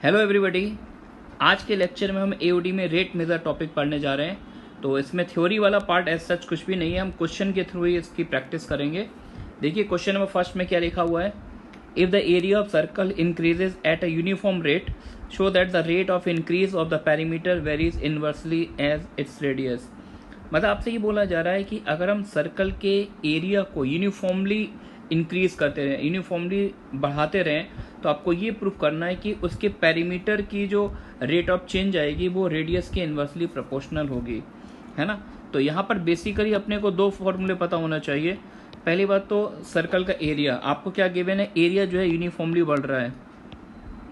Hello everybody. आज के lecture में हम एओडी में रेट मेजर टॉपिक पढ़ने जा रहे हैं। तो इसमें थ्योरी वाला पार्ट एज सच कुछ भी नहीं है, हम क्वेश्चन के थ्रू ही इसकी प्रैक्टिस करेंगे। देखिए क्वेश्चन नंबर फर्स्ट में क्या लिखा हुआ है, if the area of circle increases at a uniform rate show that the rate of increase of the perimeter varies inversely as its radius. मतलब आपसे ये बोला जा रहा है कि अगर हम सर्कल के एरिया को यूनिफॉर्मली इंक्रीज करते रहें, यूनिफॉर्मली बढ़ाते रहें, तो आपको ये प्रूव करना है कि उसके पेरीमीटर की जो रेट ऑफ चेंज आएगी वो रेडियस के इन्वर्सली प्रोपोर्शनल होगी, है ना। तो यहाँ पर बेसिकली अपने को दो फॉर्मूले पता होना चाहिए। पहली बात तो सर्कल का एरिया, आपको क्या गिवन है, एरिया जो है यूनिफॉर्मली बढ़ रहा है।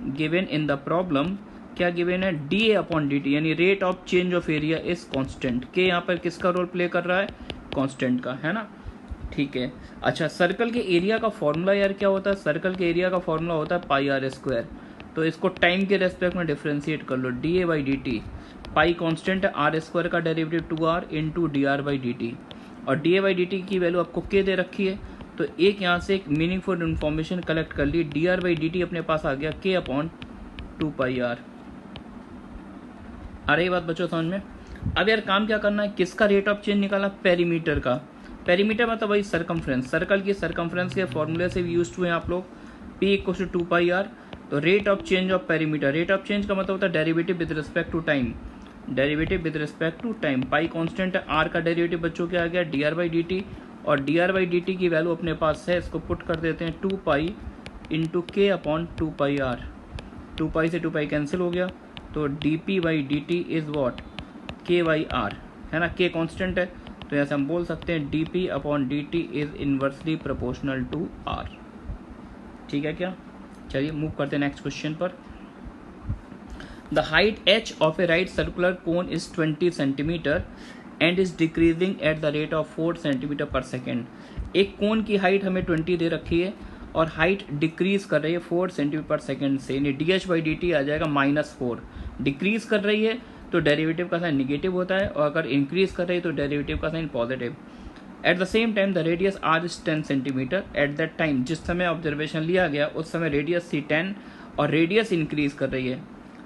गिवन इन द प्रॉब्लम क्या गिवन है, D A upon D T, यानी rate of change of area is constant. के यहाँ पर किसका रोल प्ले कर रहा है, कांस्टेंट का, है ना। ठीक है। अच्छा, सर्कल के एरिया का फॉर्मूला यार क्या होता है, सर्कल के एरिया का फॉर्मूला होता है पाई आर स्क्वायर। तो इसको टाइम के रेस्पेक्ट में डिफ्रेंशिएट कर लो, D A by D T. Pi constant है, आर स्क्वायर का derivative 2r into D R by D T, और D A by D T की वैल्यू आपको के दे रखी है। तो एक यहाँ से एक मीनिंगफुल इन्फॉर्मेशन कलेक्ट कर ली, D R by D T अपने पास आ गया के अपॉन 2πr। आ रही बात बच्चों समझ में। अब यार काम क्या करना है, किसका रेट ऑफ चेंज निकाला, पेरीमीटर का। पेरीमीटर मतलब वही सर्कमफ्रेंस, सर्कल की सर्कमफ्रेंस के फॉर्मूले से भी यूज हुए आप लोग, P इक्वल टू 2πr। तो rate of change of perimeter, rate of change का मतलब होता है derivative with respect to time, derivative with respect to time. Pi constant है, आर का डेरिवेटिव बच्चों क्या आ गया, D R by D T, और D R by D T की वैल्यू अपने पास है, इसको पुट कर देते हैं 2π इंटू के अपॉन 2πr। 2π से 2π कैंसिल हो गया, तो D P by D T is what, के बाई आर, है ना। के कांस्टेंट है, तो ऐसे हम बोल सकते हैं D P upon D T is inversely proportional to R. ठीक है क्या, चलिए मूव करते हैं नेक्स्ट क्वेश्चन पर। The height h of a right circular cone is 20 centimetre and is decreasing at the rate of 4 centimetre per second. एक cone की height हमें 20 दे रखी है और हाइट डिक्रीज कर रही है 4 सेंटीमीटर पर सेकेंड से, यानी D H by D T आ जाएगा -4। डिक्रीज कर रही है तो डेरिवेटिव का साइन निगेटिव होता है, और अगर इंक्रीज कर रही है तो डेरिवेटिव का sign positive. At the same time the radius R is 10 centimetre. At that time, जिस समय ऑब्जर्वेशन लिया गया उस समय रेडियस थी 10 और रेडियस इंक्रीज कर रही है।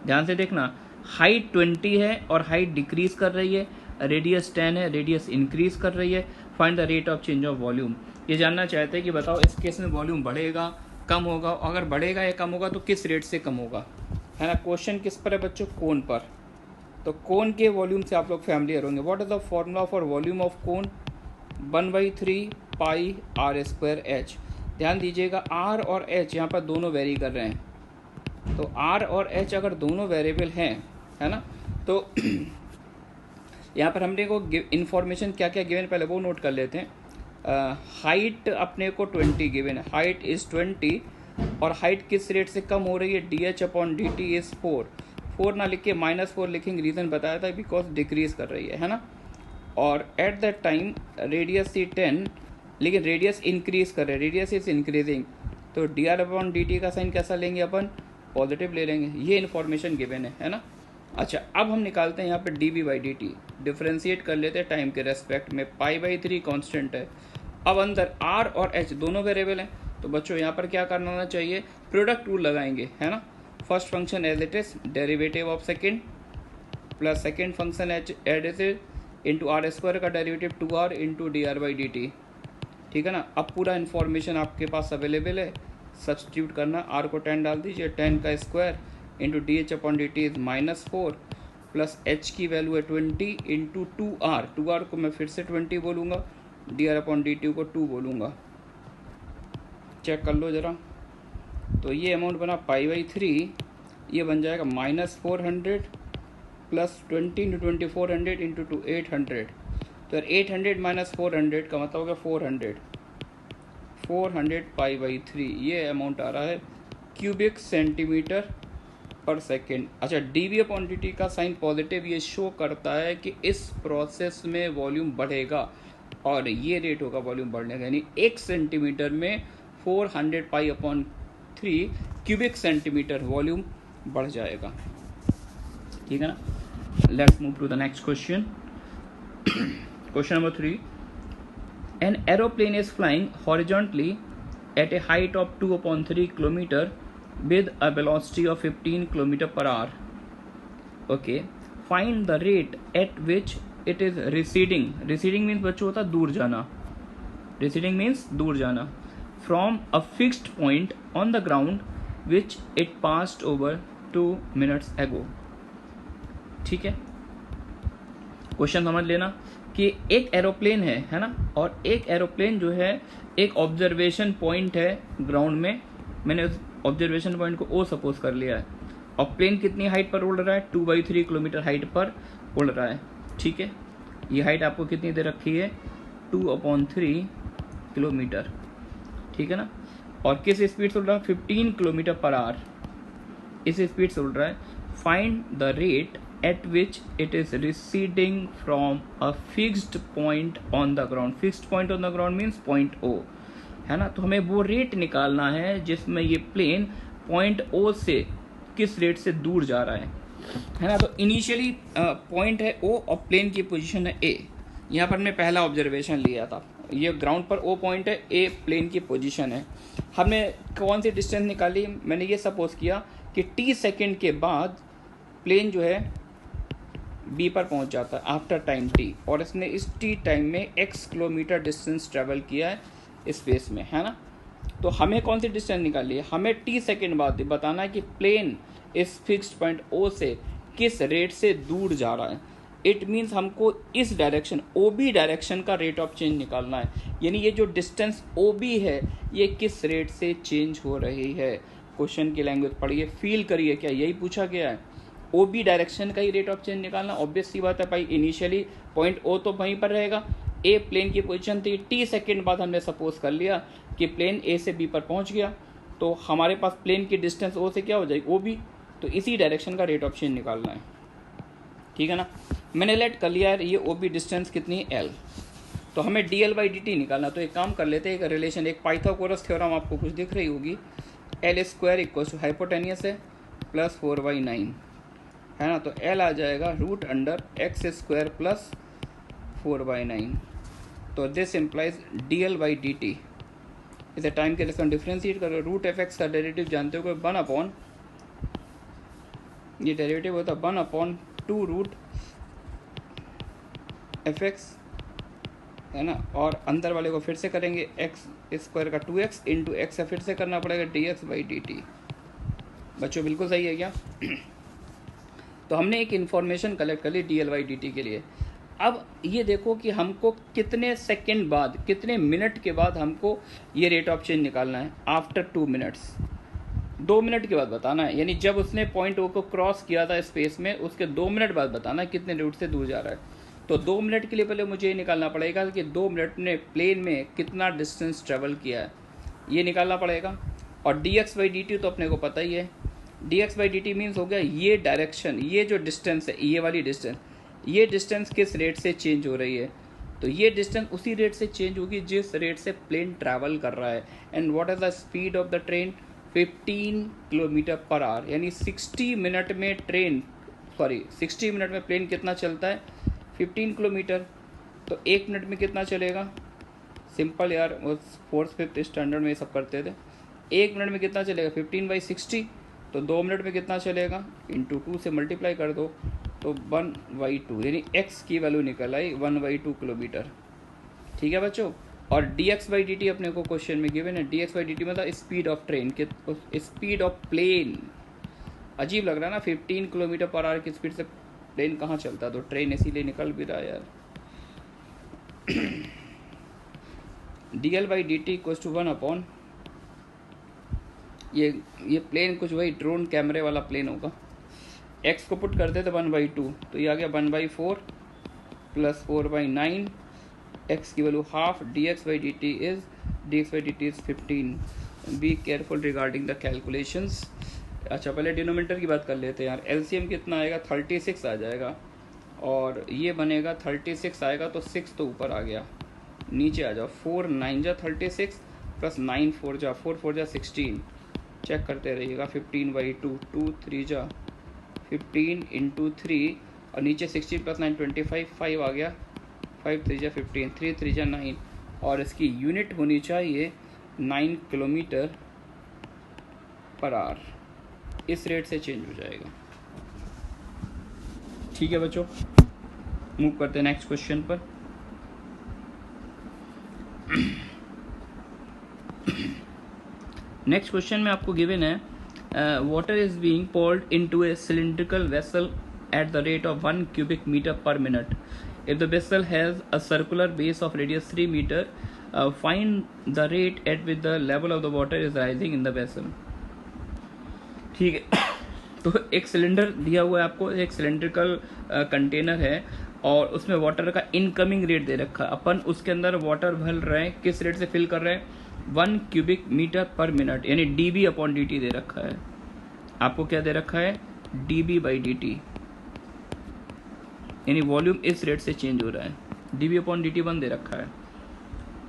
ध्यान से देखना, हाइट 20 है और हाइट डिक्रीज कर रही है, रेडियस 10 है, रेडियस इंक्रीज कर रही है। Find the rate of change of volume. ये जानना चाहते हैं कि बताओ इस केस में वॉल्यूम बढ़ेगा कम होगा, अगर बढ़ेगा या कम होगा तो किस रेट से कम होगा, है ना। क्वेश्चन किस पर है बच्चों, कोन पर। तो कोन के वॉल्यूम से आप लोग फैमिलियर होंगे। What is the formula for volume of cone, 1/3 pi R square H. ध्यान दीजिएगा, आर और एच यहाँ पर दोनों वेरी कर रहे हैं। तो आर और एच अगर दोनों वेरिएबल हैं, है ना, तो यहाँ पर हमने को इन्फॉर्मेशन क्या क्या गिवन पहले वो नोट कर लेते हैं। हाइट अपने को 20 गिवन है, हाइट इज 20, और हाइट किस रेट से कम हो रही है, D H upon D T is 4 ना लिख के -4 लिखेंगे, रीजन बताया था बिकॉज डिक्रीज कर रही है ना। और एट दैट टाइम रेडियस थी 10, लेकिन रेडियस इंक्रीज कर रहे हैं, रेडियस इज इंक्रीजिंग, तो D R upon D T का साइन कैसा लेंगे अपन, पॉजिटिव ले लेंगे। ये इन्फॉर्मेशन गिवन है ना। अच्छा, अब हम निकालते हैं यहाँ पे D B by D T, differentiate कर लेते हैं टाइम के रेस्पेक्ट में। π/3 कांस्टेंट है। अब अंदर आर और एच दोनों वेरिएबल हैं, तो बच्चों यहाँ पर क्या करना होना चाहिए, प्रोडक्ट रूल लगाएंगे, है ना। First function as it is derivative of second plus second function as it is into R square का derivative 2r into D R by D T. ठीक है ना। अब पूरा इन्फॉर्मेशन आपके पास अवेलेबल है, सब्सटीट्यूट करना, आर को 10 डाल दीजिए, 10 का square into D H upon D T is -4 plus H की वैल्यू है 20 इंटू 2r को मैं फिर से 20 बोलूँगा, D R upon D T को 2 बोलूँगा। चेक कर लो ज़रा, तो ये अमाउंट बना π/3, ये बन जाएगा -400 प्लस 20 इंटू 2400 इंटू 2 800। तो 800 माइनस 400 का मतलब होगा 400 π/3, ये अमाउंट आ रहा है क्यूबिक सेंटीमीटर पर सेकेंड। अच्छा, D V upon D T का साइन पॉजिटिव, ये शो करता है कि इस प्रोसेस में वॉल्यूम बढ़ेगा और ये रेट होगा वॉल्यूम बढ़ने का, यानी 1 सेंटीमीटर में 400 π/3 क्यूबिक सेंटीमीटर वॉल्यूम बढ़ जाएगा। ठीक है ना। Let's move to the next question. Question number 3, an aeroplane is flying horizontally at a height of 2/3 kilometer with a velocity of 15 km per hour. Okay, find the rate at which it is receding. Receding means बच्चों होता दूर जाना. Receding means दूर जाना. From a fixed point on the ground which it passed over 2 minutes ago. ठीक है, question समझ लेना कि एक एरोप्लेन है ना, और एक एरोप्लेन जो है एक ऑब्जर्वेशन पॉइंट है ग्राउंड में. मैंने उस ऑब्जर्वेशन पॉइंट को ओ सपोज कर लिया है, और प्लेन कितनी हाइट पर उड़ रहा है, 2/3 किलोमीटर हाइट पर उड़ रहा है. ठीक है, ये हाइट आपको कितनी दे रखी है, 2/3 किलोमीटर. ठीक है ना, और किस स्पीड से उड़ रहा है, 15 किलोमीटर पर आवर. इस स्पीड से उड़ रहा है. Find the rate at which it is receding from a fixed point on the ground. Fixed point on the ground means point O, है ना. तो हमें वो रेट निकालना है जिसमें ये प्लेन पॉइंट O से किस रेट से दूर जा रहा है ना. तो इनिशियली पॉइंट है O और प्लेन की पोजीशन है A. यहाँ पर हमने पहला ऑब्जर्वेशन लिया था. ये ग्राउंड पर O पॉइंट है, A प्लेन की पोजीशन है. हमने कौन सी डिस्टेंस निकाली, मैंने ये सपोज किया कि t सेकेंड के बाद प्लेन जो है बी पर पहुंच जाता है आफ्टर टाइम टी, और इसने इस टी टाइम में x किलोमीटर डिस्टेंस ट्रेवल किया है स्पेस में, है ना. तो हमें कौन सी डिस्टेंस निकाली है, हमें टी सेकेंड बाद बताना है कि प्लेन इस फिक्स्ड पॉइंट ओ से किस रेट से दूर जा रहा है. इट मीन्स हमको इस डायरेक्शन ओ बी डायरेक्शन का रेट ऑफ चेंज निकालना है. यानी ये जो डिस्टेंस ओ बी है ये किस रेट से चेंज हो रही है. क्वेश्चन की लैंग्वेज पढ़िए, फील करिए, क्या यही पूछा गया है. ओ बी डायरेक्शन का ही रेट ऑफ चेंज निकालना. ऑब्वियस सी बात है भाई, इनिशियली पॉइंट ओ तो वहीं पर रहेगा, ए प्लेन की पोजीशन थी, टी सेकेंड बाद हमने सपोज कर लिया कि प्लेन ए से बी पर पहुंच गया, तो हमारे पास प्लेन की डिस्टेंस ओ से क्या हो जाएगी, ओ बी. तो इसी डायरेक्शन का रेट ऑफ चेंज निकालना है. ठीक है ना, मैंने लेट कर लिया है ये ओ बी डिस्टेंस कितनी है, एल. तो हमें D L by D T निकालना. तो एक काम कर लेते हैं, एक रिलेशन, एक पाइथागोरस थ्योरम आपको कुछ दिख रही होगी. L square equal to hypotenuse है प्लस 4/9, है ना. तो L आ जाएगा root under X square plus 4/9. तो this implies DL by D T. इसे टाइम के रेस्पॉन्स डिफ्रेंशिएट करो. रूट एफ एक्स का डेरिवेटिव जानते हो कि 1 अपॉन, ये डेरिवेटिव होता है 1/2 रूट एफ एक्स, है ना. और अंदर वाले को फिर से करेंगे, एक्स स्क्वायर का 2x इंटू एक्स फिर से करना पड़ेगा dx बाई डी टी. बच्चों बिल्कुल सही है क्या. तो हमने एक इन्फॉर्मेशन कलेक्ट कर ली D L by D T के लिए. अब ये देखो कि हमको कितने सेकेंड बाद, कितने मिनट के बाद हमको ये रेट ऑफ चेंज निकालना है. आफ्टर 2 मिनट्स, 2 मिनट के बाद बताना है. यानी जब उसने पॉइंट ओ को क्रॉस किया था स्पेस में, उसके 2 मिनट बाद बताना है कितने रूट से दूर जा रहा है. तो 2 मिनट के लिए पहले मुझे ये निकालना पड़ेगा कि 2 मिनट में प्लेन में कितना डिस्टेंस ट्रेवल किया है, ये निकालना पड़ेगा. और D x by D T तो अपने को पता ही है. D x by D T means हो गया ये डायरेक्शन, ये जो डिस्टेंस है, ये वाली डिस्टेंस, ये डिस्टेंस किस रेट से चेंज हो रही है. तो ये डिस्टेंस उसी रेट से चेंज होगी जिस रेट से प्लेन ट्रैवल कर रहा है. And what is the speed of the train, 15 kilometre per our. यानी 60 मिनट में ट्रेन, 60 मिनट में प्लेन कितना चलता है, 15 किलोमीटर. तो 1 मिनट में कितना चलेगा, सिंपल यार, वो 4th 5th स्टैंडर्ड में सब करते थे. 1 मिनट में कितना चलेगा, 15/60. तो 2 मिनट में कितना चलेगा, इंटू 2 से मल्टीप्लाई कर दो, तो 1/2, यानी x की वैल्यू निकल आई 1/2 किलोमीटर. ठीक है बच्चों. और dx बाई डी टी अपने को क्वेश्चन में गिवन है. dx बाई डी टी मतलब speed of train, speed of plane. अजीब लग रहा है ना, 15 किलोमीटर पर आवर की स्पीड से प्लेन कहाँ चलता है. तो ट्रेन इसीलिए निकल भी रहा है यार. dl by D T equal to 1 upon, ये प्लेन कुछ वही ड्रोन कैमरे वाला प्लेन होगा. x को पुट करते थे 1/2, तो ये आ गया 1/4 प्लस 4/9. x की value half. dx by D T is 15. Be careful regarding the calculations. अच्छा पहले डिनोमिनेटर की बात कर लेते हैं यार. एलसीएम कितना आएगा, 36 आ जाएगा, और ये बनेगा 36 आएगा, तो 6 तो ऊपर आ गया, नीचे आ जाओ. 4 9 जा 36 प्लस 9 4 जा 4 4 जा 16. चेक करते रहिएगा. 15/2, 2 3 जा 15 इंटू 3, और नीचे 16 प्लस 9 25, 5 आ गया, 5 3 जा 15, 3 3 जा 9. और इसकी यूनिट होनी चाहिए 9 किलोमीटर पर आवर, इस रेट से चेंज हो जाएगा। ठीक है बच्चों, मूव करते हैं नेक्स्ट क्वेश्चन पर। नेक्स्ट क्वेश्चन में आपको गिवन है water is being poured into a cylindrical vessel at the rate of 1 cubic meter per minute. If the vessel has a circular base of radius 3 meter, find the rate at which the level of the water is rising in the vessel. ठीक है, तो एक cylinder दिया हुआ है आपको, एक cylindrical container है और उसमें वाटर का इनकमिंग रेट दे रखा है। अपन उसके अंदर वाटर भर रहे हैं, किस रेट से फिल कर रहे हैं? 1 cubic meter per minute, यानी dB अपॉन dt दे रखा है। आपको क्या दे रखा है? dB by dt, यानी वॉल्यूम इस रेट से चेंज हो रहा है। dB अपॉन dt 1 दे रखा है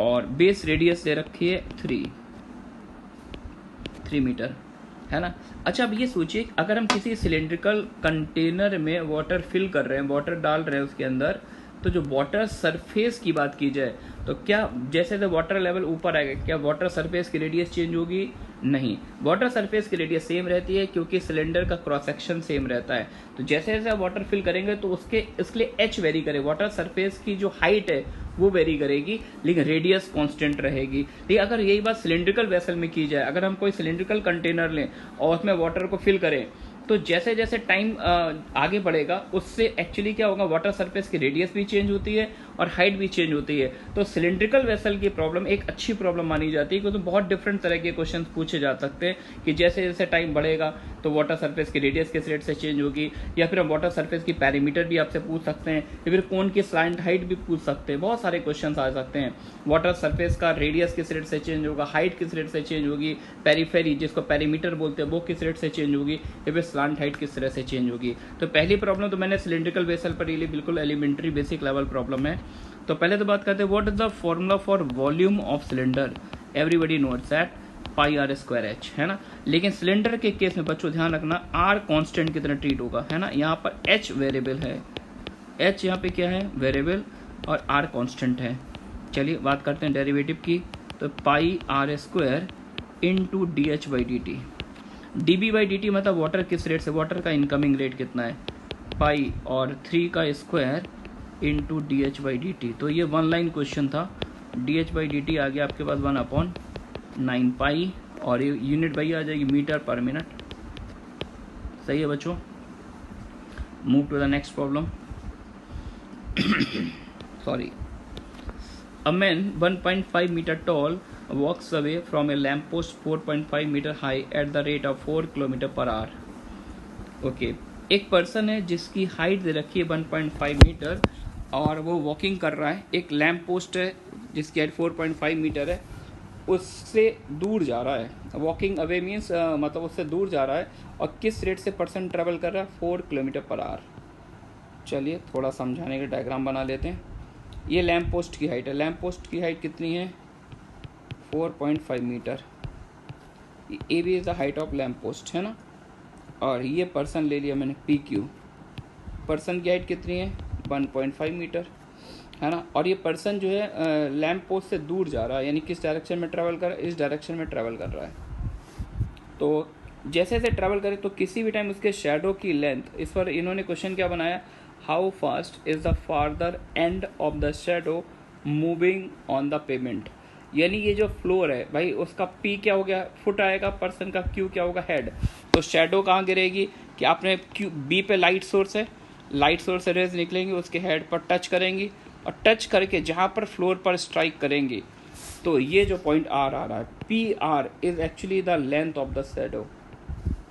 और बेस रेडियस दे रखी है 3 मीटर, है ना। अच्छा, अब ये सोचिए अगर हम किसी सिलेंड्रिकल कंटेनर में वाटर फिल कर रहे हैं, वाटर डाल रहे हैं उसके अंदर, तो जो वाटर सरफेस की बात की जाए तो क्या जैसे जैसे वाटर लेवल ऊपर आएगा क्या वाटर सरफेस की रेडियस चेंज होगी? नहीं, वाटर सरफेस की रेडियस सेम रहती है क्योंकि सिलेंडर का क्रॉस सेक्शन सेम रहता है। तो जैसे जैसे वाटर फिल करेंगे तो इसके लिए एच वेरी करे, वाटर सरफेस की जो हाइट है वो वेरी करेगी, लेकिन रेडियस कांस्टेंट रहेगी। लेकिन अगर यही बात सिलेंड्रिकल वेसल में की जाए, अगर हम कोई सिलेंड्रिकल कंटेनर लें और उसमें वाटर को फिल करें, तो जैसे जैसे टाइम आगे बढ़ेगा उससे एक्चुअली क्या होगा, वाटर सरफेस की रेडियस भी चेंज होती है और हाइट भी चेंज होती है। तो सिलेंड्रिकल वेसल की प्रॉब्लम एक अच्छी प्रॉब्लम मानी जाती है क्योंकि तो बहुत डिफरेंट तरह के क्वेश्चन पूछे जा सकते हैं कि जैसे जैसे टाइम बढ़ेगा तो वाटर सरफेस की रेडियस किस रेट से चेंज होगी, या फिर हम वाटर सरफेस की पैरामीटर भी आपसे पूछ सकते हैं, या फिर कोन की स्लैंट हाइट भी पूछ सकते हैं। बहुत सारे क्वेश्चन आ सकते हैं। वाटर सरफेस का रेडियस किस रेट से चेंज होगा, हाइट किस रेट से चेंज होगी, पेरीफेरी जिसको पेरीमीटर बोलते हैं वो किस रेट से चेंज होगी, या फिर स्लैंट हाइट किस तरह से चेंज होगी। तो पहली प्रॉब्लम तो मैंने सिलेंड्रिकल वेसल पर लिए, बिल्कुल एलिमेंट्री बेसिक लेवल प्रॉब्लम है। तो पहले तो बात करते हैं what is the formula for volume of cylinder. Everybody notes that pi R square H, है ना। लेकिन सिलेंडर के केस में बच्चों ध्यान रखना आर कांस्टेंट की तरह ट्रीट होगा, है ना। यहाँ पर एच वेरिएबल है, एच यहाँ पे क्या है? वेरिएबल, और आर कांस्टेंट है। चलिए बात करते हैं डेरिवेटिव की। तो pi R square into D H by D T. D B by D T मतलब वाटर किस रेट से, वाटर का इनकमिंग रेट कितना है, पाई और 3 का square into D H by D T. तो ये वन लाइन क्वेश्चन था। D H by D T आ गया आपके पास 1/9 पाई, और ये यूनिट भाई आ जाएगी मीटर पर मिनट। सही है बच्चों, move to the next problem. Sorry. A man 1.5 meter tall walks away from a lamp post 4.5 meter high at the rate of 4 kilometer per hour. Okay, एक पर्सन है जिसकी हाइट दे रखी है 1.5 मीटर और वो वॉकिंग कर रहा है। एक लैम्प पोस्ट है जिसकी हाइट 4.5 मीटर है, उससे दूर जा रहा है। वॉकिंग अवे मीन्स मतलब उससे दूर जा रहा है, और किस रेट से पर्सन ट्रेवल कर रहा है? 4 किलोमीटर पर आवर। चलिए थोड़ा समझाने का डायग्राम बना लेते हैं। ये लैम्प पोस्ट की हाइट है। लैम्प पोस्ट की हाइट कितनी है? 4.5 metre. A B is the height of lamp post, है ना। और ये पर्सन ले लिया मैंने पी क्यू। पर्सन की हाइट कितनी है? 1.5 मीटर, है ना। और ये पर्सन जो है लैम्प पोस्ट से दूर जा रहा है, यानी किस डायरेक्शन में ट्रैवल कर रहा है? इस डायरेक्शन में ट्रैवल कर रहा है। तो जैसे जैसे ट्रैवल करे तो किसी भी टाइम उसके शेडो की लेंथ, इस पर इन्होंने क्वेश्चन क्या बनाया, how fast is the farther end of the shadow moving on the payment. यानी ये जो फ्लोर है भाई उसका पी क्या हो गया? फुट आएगा, पर्सन का क्यू क्या होगा? हेड। तो शेडो कहाँ गिरेगी कि आपने क्यू बी पे लाइट सोर्स है, लाइट सोर्स से रेज निकलेंगी, उसके हेड पर टच करेंगी, और टच करके जहाँ पर फ्लोर पर स्ट्राइक करेंगी तो ये जो पॉइंट आर आ रहा है, P R is actually the length of the shadow,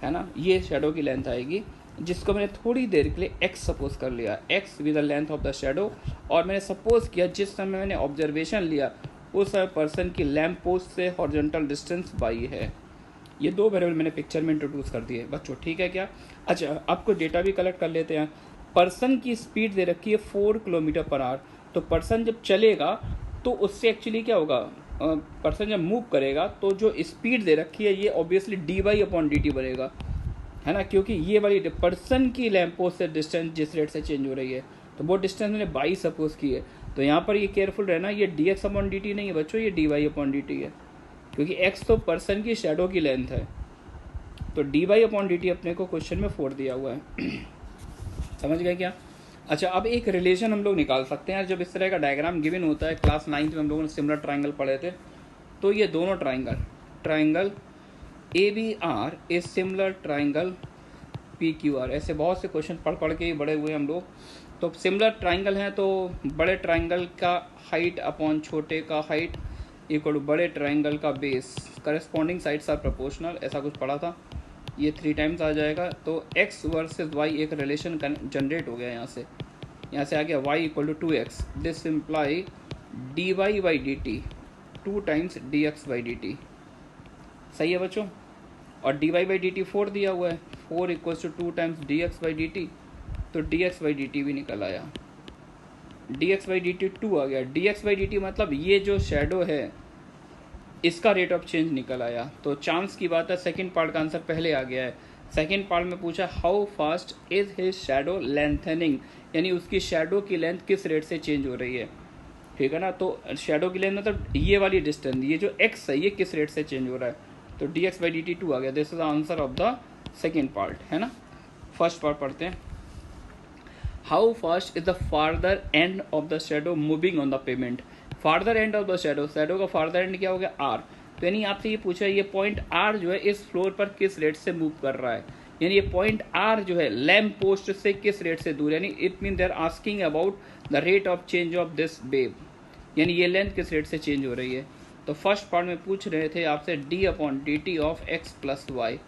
है ना। ये शेडो की लेंथ आएगी, जिसको मैंने थोड़ी देर के लिए एक्स सपोज कर लिया, x with the length of the shadow. और मैंने सपोज किया जिस समय मैंने ऑब्जर्वेशन लिया उस समय पर्सन की लैम्प पोस्ट से हॉरिजॉन्टल डिस्टेंस बाई है। ये दो वेरिएबल मैंने पिक्चर में इंट्रोड्यूस कर दिए बच्चों, ठीक है क्या। अच्छा, आपको डेटा भी कलेक्ट कर लेते हैं। पर्सन की स्पीड दे रखी है 4 किलोमीटर पर आवर। तो पर्सन जब चलेगा तो उससे एक्चुअली क्या होगा, पर्सन जब मूव करेगा तो जो स्पीड दे रखी है ये obviously D Y upon D T बनेगा, है ना, क्योंकि ये वाली पर्सन की लैम्प पोस्ट से डिस्टेंस जिस रेट से चेंज हो रही है तो वो डिस्टेंस मैंने बाई सपोज की है। तो यहाँ पर ये केयरफुल रहना, ये D X upon D T नहीं है बच्चों, ये D Y upon D T है, क्योंकि एक्स तो पर्सन की शेडो की लेंथ है, तो dy अपॉन dt अपने को क्वेश्चन में 4 दिया हुआ है। समझ गए क्या? अच्छा, अब एक रिलेशन हम लोग निकाल सकते हैं। जब इस तरह का डायग्राम गिवन होता है, क्लास 9th में हम लोगों ने सिमिलर ट्राइंगल पढ़े थे, तो ये दोनों triangle A B R a similar triangle P Q R, ऐसे बहुत से क्वेश्चन पढ़ के ही बड़े हुए हम लोग। तो सिमिलर ट्राइंगल हैं तो बड़े ट्राइंगल का हाइट अपॉन छोटे का हाइट इक्वल टू बड़े ट्राइंगल का base, corresponding sides are proportional, ऐसा कुछ पढ़ा था। ये 3 टाइम्स आ जाएगा। तो x वर्सेस y एक रिलेशन जनरेट हो गया यहाँ से आ गया y equal to 2x। This imply dy by D T 2 times dx by D T. सही है बच्चों? और dy बाई डी टी 4 दिया हुआ है, 4 equals to 2 times dx by D T, तो dx बाई डी टी भी निकल आया। dx बाई डी टी 2 आ गया। dx बाई डी टी मतलब ये जो शेडो है इसका रेट ऑफ चेंज निकल आया। तो चांस की बात है, सेकंड पार्ट का आंसर पहले आ गया है। सेकंड पार्ट में पूछा how fast is his shadow lengthening, यानी उसकी शैडो की लेंथ किस रेट से चेंज हो रही है। ठीक है ना? तो शैडो की लेंथ मतलब ये वाली डिस्टेंस, ये जो x है ये किस रेट से चेंज हो रहा है। तो dx बाई डी टी 2 आ गया। This is the answer of the second part, है ना। फर्स्ट पार्ट पढ़ते हैं। How fast is the farther end of the shadow moving on the payment. Farther end of the shadow, shadow का farther and क्या हो गया r। तो यानी आपसे ये पूछा ये पॉइंट r जो है इस फ्लोर पर किस रेट से मूव कर रहा है, यानी ये पॉइंट r जो है लैम्प पोस्ट से किस रेट से दूर, यानी it mean they are asking about the rate of change of this wave, यानी ये लेंथ किस रेट से चेंज हो रही है। तो फर्स्ट पार्ट में पूछ रहे थे आपसे d upon D T of x plus Y.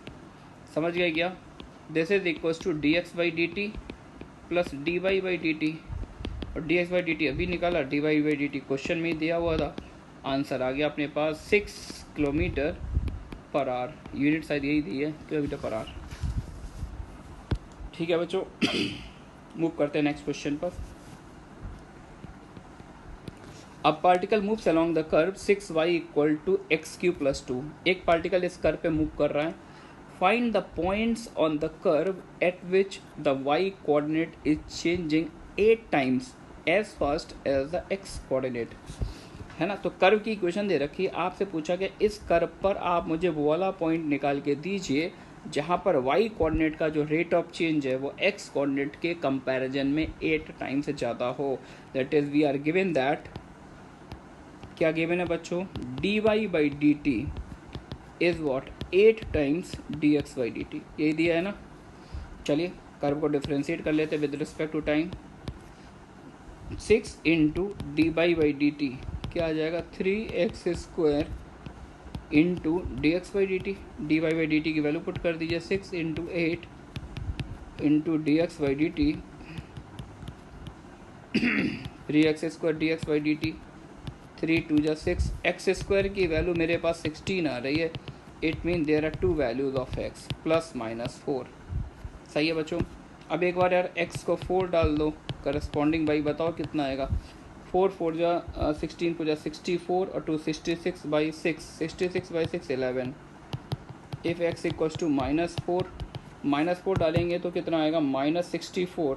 समझ गए क्या? This is equals to dx by D T plus dy by D T, और dx बाई डी टी अभी निकाला, dy by D T question में ही दिया हुआ था। आंसर आ गया अपने पास 6 किलोमीटर पर आवर, यूनिट शायद यही दी है, किलोमीटर पर आवर। ठीक है बच्चों, मूव करते हैं नेक्स्ट क्वेश्चन पर। अब particle moves along the curve 6y equal to X cube plus 2। एक पार्टिकल इस कर्व पे मूव कर रहा है। Find the points on the curve at which the y coordinate is changing 8 times as fast as the x coordinate, है ना। तो curve की इक्वेशन दे रखी है, आपसे पूछा कि इस कर्व पर आप मुझे वो वाला पॉइंट निकाल के दीजिए जहाँ पर y कोऑर्डिनेट का जो रेट ऑफ चेंज है वो x कोऑर्डिनेट के कंपैरिजन में 8 टाइम्स से ज़्यादा हो। That is we are given that, क्या गिवन है बच्चों, dy by D T is what 8 times dx by D t, यही दिया है ना। चलिए कर्व को डिफ्रेंशिएट कर लेते हैं with respect to time. 6 into d by D t क्या आ जाएगा, 3x square into d x by D T. D y by D T की वैल्यू पुट कर दीजिए, 6 into 8 into d x by D t, 3x square d x by D t, 3 2 जा 6, x square की value मेरे पास 16 आ रही है। It mean there are 2 values of x plus minus 4। सही है बच्चों। अब एक बार यार x को 4 डाल दो, करस्पॉन्डिंग बाई बताओ कितना आएगा। 4 4 जा 16 को जा 64 और 2 66 by 6, 66 by 6 11। If x equals to -4 डालेंगे तो कितना आएगा, -64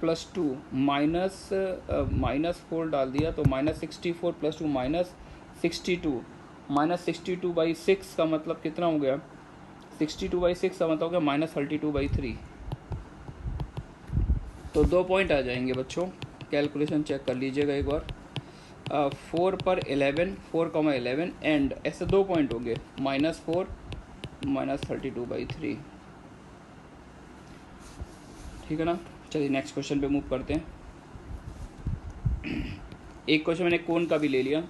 प्लस 2 -4 डाल दिया तो -64 प्लस 2 -62, -62 बाई 6 का मतलब कितना हो गया, 62 बाई 6 का मतलब हो गया -32 बाई 3। तो 2 पॉइंट आ जाएंगे बच्चों, कैलकुलेशन चेक कर लीजिएगा एक बार। 4 पर 11, 4,11 एंड ऐसे 2 पॉइंट हो गए, -4 -32 बाई 3। ठीक है ना। चलिए नेक्स्ट क्वेश्चन पे मूव करते हैं। एक क्वेश्चन मैंने कोन का भी ले लिया।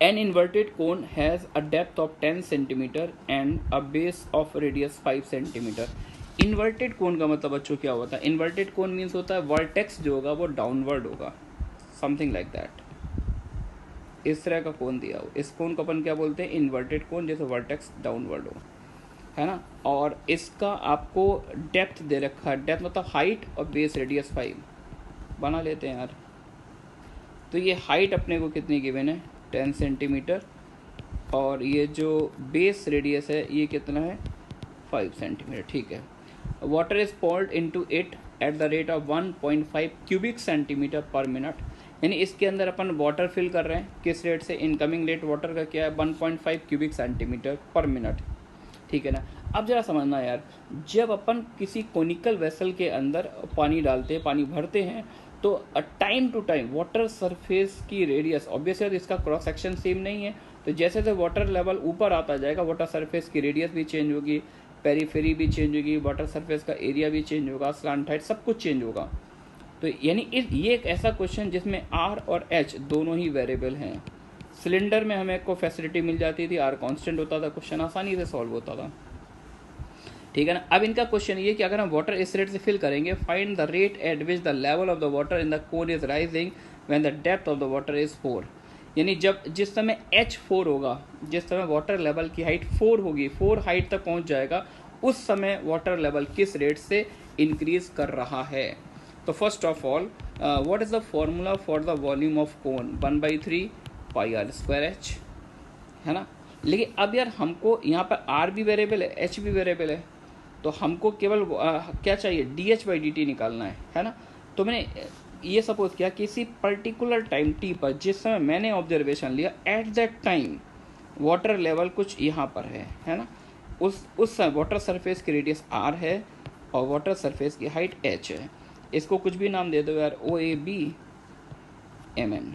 An inverted cone has a depth of 10 centimetre and a base of radius 5 centimetre. Inverted कोन का मतलब बच्चों क्या होता है, इन्वर्टेड कोन मीन्स होता है वर्टेक्स जो होगा वो डाउनवर्ड होगा, समथिंग लाइक दैट। इस तरह का कोन दिया हो, इस कोन को अपन क्या बोलते हैं, इन्वर्टेड कोन, जैसे वर्टेक्स डाउनवर्ड हो, है ना। और इसका आपको डेप्थ दे रखा है, डेप्थ मतलब हाइट और बेस रेडियस 5 बना लेते हैं यार। तो ये हाइट अपने को कितनी गिवन है, 10 सेंटीमीटर, और ये जो बेस रेडियस है ये कितना है, 5 सेंटीमीटर। ठीक है। Water is poured into it at the rate of 1.5 cubic centimetre per minute, यानी इसके अंदर अपन वाटर फिल कर रहे हैं किस रेट से, इनकमिंग रेट वाटर का क्या है 1.5 क्यूबिक सेंटीमीटर पर मिनट। ठीक है ना। अब जरा समझना यार, जब अपन किसी कोनिकल वेसल के अंदर पानी डालते हैं, पानी भरते हैं, तो time to time water surface की रेडियस, ऑब्वियसली इसका क्रॉस सेक्शन सेम नहीं है, तो जैसे जैसे वाटर लेवल ऊपर आता जाएगा वाटर सरफेस की रेडियस भी चेंज होगी, पेरीफेरी भी चेंज होगी, वाटर सरफेस का एरिया भी चेंज होगा, स्लांट हाइट सब कुछ चेंज होगा। तो यानी ये एक ऐसा क्वेश्चन जिसमें आर और एच दोनों ही वेरिएबल हैं। सिलेंडर में हमें को फैसिलिटी मिल जाती थी, आर कांस्टेंट होता था, क्वेश्चन आसानी से सॉल्व होता था, ठीक है ना। अब इनका क्वेश्चन ये कि अगर हम वाटर इस रेट से फिल करेंगे, find the rate at which the level of the water in the cone is rising when the depth of the water is 4। यानी जिस समय H4 होगा, जिस समय वाटर लेवल की हाइट 4 होगी, 4 हाइट तक पहुंच जाएगा, उस समय वाटर लेवल किस रेट से इंक्रीज कर रहा है। तो first of all what is the formula for the volume of cone, 1/3 πr²h, है ना। लेकिन अब यार हमको यहाँ पर R भी वेरिएबल है, H भी वेरिएबल है, तो हमको केवल क्या चाहिए, dH/dt निकालना है ना। तो मैंने ये सपोज किया किसी पर्टिकुलर टाइम t पर, जिस समय मैंने ऑब्जर्वेशन लिया, eight that time water level कुछ यहाँ पर है ना। उस समय वाटर सरफेस की रेडियस r है और वाटर सरफेस की हाइट h है। इसको कुछ भी नाम दे दो यार, OAB MN।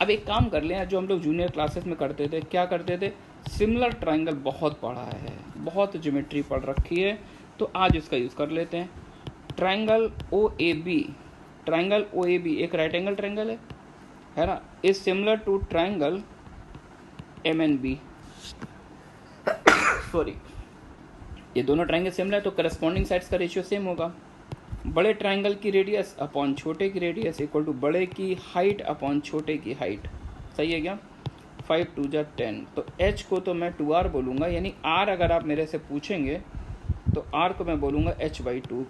अब एक काम कर लें, जो हम लोग जूनियर क्लासेस में करते थे, क्या करते थे, सिमिलर ट्रायंगल बहुत पढ़ा है, बहुत ज्योमेट्री पढ़ रखी है, तो आज इसका यूज़ कर लेते हैं। ट्रायंगल OAB एक राइट एंगल ट्रायंगल है ना, is similar to triangle MNB। Sorry, ये दोनों ट्रायंगल सिमिलर है तो करस्पॉन्डिंग साइड्स का रेशियो सेम होगा। बड़े ट्रायंगल की रेडियस अपॉन छोटे की रेडियस इक्वल टू बड़े की हाइट अपॉन छोटे की हाइट, सही है क्या। 5 2 जा 10, तो H को तो मैं 2R बोलूँगा, यानी R अगर आप मेरे से पूछेंगे तो R को मैं बोलूँगा H/2।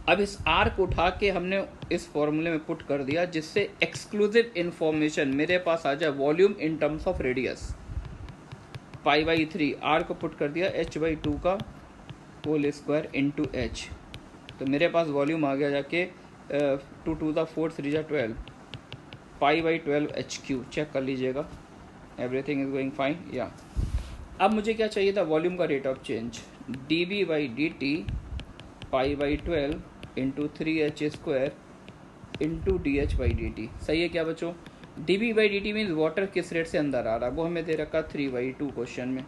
अब इस R को उठा के हमने इस फॉर्मूले में पुट कर दिया, जिससे एक्सक्लूसिव इन्फॉर्मेशन मेरे पास आ जाए volume in terms of radius. π/3 R को पुट कर दिया H/2 का होल स्क्वायर इंटू H, तो मेरे पास वॉल्यूम आ गया जाके 2 2 दा 4 3 जा 12, π/12 H3। चेक कर लीजिएगा, एवरीथिंग इज गोइंग फाइन या। अब मुझे क्या चाहिए था, वॉल्यूम का rate of change, dB/dt π/12 into 3h² into dH/dt, सही है क्या बच्चों। dB/dt मीन्स वाटर किस रेट से अंदर आ रहा है, वो हमें दे रखा 3/2 क्वेश्चन में,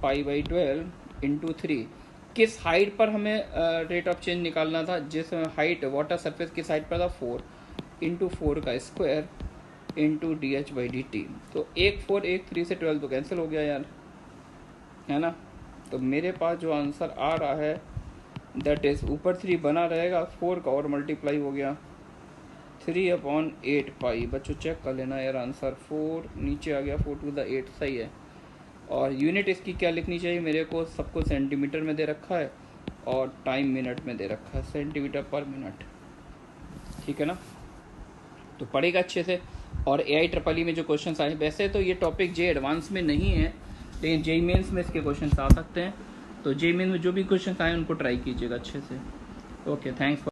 π/12 इंटू 3, किस हाइट पर हमें रेट ऑफ चेंज निकालना था, जिस हाइट वाटर सरफेस किस हाइट पर था 4, इंटू 4 का स्क्वायर इंटू dH/dt। तो 1 4 1 3 से 12 तो कैंसिल हो गया यार, है ना। तो मेरे पास जो आंसर आ रहा है दैट इज, ऊपर 3 बना रहेगा, 4 का और मल्टीप्लाई हो गया 3/8 पाई। बच्चों चेक कर लेना यार, आंसर 4 नीचे आ गया, 4 2 8, सही है। और यूनिट इसकी क्या लिखनी चाहिए मेरे को, सबको सेंटीमीटर में दे रखा है और टाइम मिनट में दे रखा है, सेंटीमीटर पर मिनट, ठीक है ना। तो पढ़ेगा अच्छे से। और AI में जो क्वेश्चंस आए, वैसे तो ये टॉपिक जे एडवांस में नहीं है, लेकिन JEE मेंस में इसके क्वेश्चंस आ सकते हैं, तो JEE मेंस में जो भी क्वेश्चंस आए उनको ट्राई कीजिएगा अच्छे से। Okay, thanks.